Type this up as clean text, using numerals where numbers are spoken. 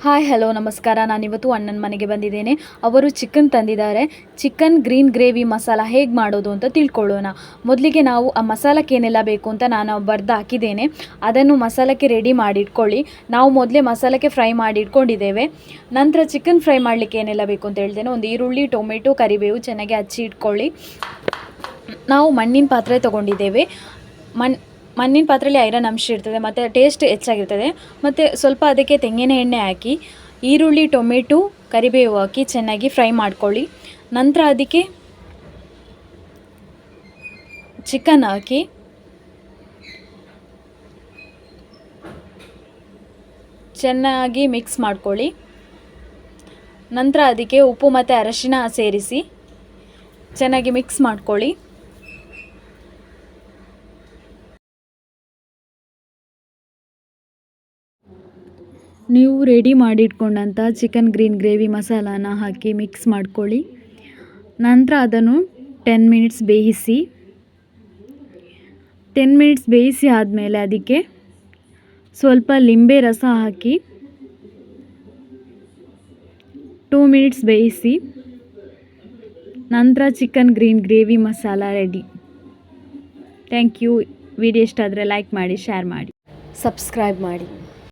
Hi hello ನಮಸ್ಕಾರ. ನಾನಿವತ್ತು ಅಣ್ಣನ ಮನೆಗೆ ಬಂದಿದ್ದೇನೆ. ಅವರು ಚಿಕನ್ ತಂದಿದ್ದಾರೆ. ಚಿಕನ್ ಗ್ರೀನ್ ಗ್ರೇವಿ ಮಸಾಲ ಹೇಗೆ ಮಾಡೋದು ಅಂತ ತಿಳ್ಕೊಳ್ಳೋಣ. ಮೊದಲಿಗೆ ನಾವು ಆ ಮಸಾಲಕ್ಕೆ ಏನೆಲ್ಲ ಬೇಕು ಅಂತ ನಾನು ಬರೆದು ಹಾಕಿದ್ದೇನೆ. ಅದನ್ನು ಮಸಾಲಕ್ಕೆ ರೆಡಿ ಮಾಡಿ ಇಟ್ಕೊಳ್ಳಿ. ನಾವು ಮೊದಲೇ ಮಸಾಲಕ್ಕೆ ಫ್ರೈ ಮಾಡಿ ಇಟ್ಕೊಂಡಿದ್ದೇವೆ. ನಂತರ ಚಿಕನ್ ಫ್ರೈ ಮಾಡಲಿಕ್ಕೆ ಏನೆಲ್ಲ ಬೇಕು ಅಂತ ಹೇಳ್ತೇನೆ. ಒಂದು ಈರುಳ್ಳಿ, ಟೊಮೆಟೊ, ಕರಿಬೇವು ಚೆನ್ನಾಗಿ ಹಚ್ಚಿ ಇಟ್ಕೊಳ್ಳಿ. ನಾವು ಮಣ್ಣಿನ ಪಾತ್ರೆ ತೊಗೊಂಡಿದ್ದೇವೆ. ಮಣ್ಣಿನ ಪಾತ್ರೆಯಲ್ಲಿ ಐರನ್ ಅಂಶ ಇರ್ತದೆ ಮತ್ತು ಟೇಸ್ಟ್ ಹೆಚ್ಚಾಗಿರ್ತದೆ. ಮತ್ತು ಸ್ವಲ್ಪ ಅದಕ್ಕೆ ತೆಂಗಿನ ಎಣ್ಣೆ ಹಾಕಿ ಈರುಳ್ಳಿ, ಟೊಮೆಟೊ, ಕರಿಬೇವು ಹಾಕಿ ಚೆನ್ನಾಗಿ ಫ್ರೈ ಮಾಡ್ಕೊಳ್ಳಿ. ನಂತರ ಅದಕ್ಕೆ ಚಿಕನ್ ಹಾಕಿ ಚೆನ್ನಾಗಿ ಮಿಕ್ಸ್ ಮಾಡ್ಕೊಳ್ಳಿ. ನಂತರ ಅದಕ್ಕೆ ಉಪ್ಪು ಮತ್ತು ಅರಶಿನ ಸೇರಿಸಿ ಚೆನ್ನಾಗಿ ಮಿಕ್ಸ್ ಮಾಡ್ಕೊಳ್ಳಿ. ನೀವು ರೆಡಿ ಮಾಡಿಟ್ಕೊಂಡಂಥ ಚಿಕನ್ ಗ್ರೀನ್ ಗ್ರೇವಿ ಮಸಾಲಾನ ಹಾಕಿ ಮಿಕ್ಸ್ ಮಾಡ್ಕೊಳ್ಳಿ. ನಂತರ ಅದನ್ನು 10 ಮಿನಿಟ್ಸ್ ಬೇಯಿಸಿ. 10 ಮಿನಿಟ್ಸ್ ಬೇಯಿಸಿ ಆದಮೇಲೆ ಅದಕ್ಕೆ ಸ್ವಲ್ಪ ಲಿಂಬೆ ರಸ ಹಾಕಿ 2 ಮಿನಿಟ್ಸ್ ಬೇಯಿಸಿ. ನಂತರ chicken green gravy masala ready. Thank you. Video ಇಷ್ಟ ಆದರೆ ಲೈಕ್ ಮಾಡಿ, ಶೇರ್ ಮಾಡಿ, ಸಬ್ಸ್ಕ್ರೈಬ್ ಮಾಡಿ.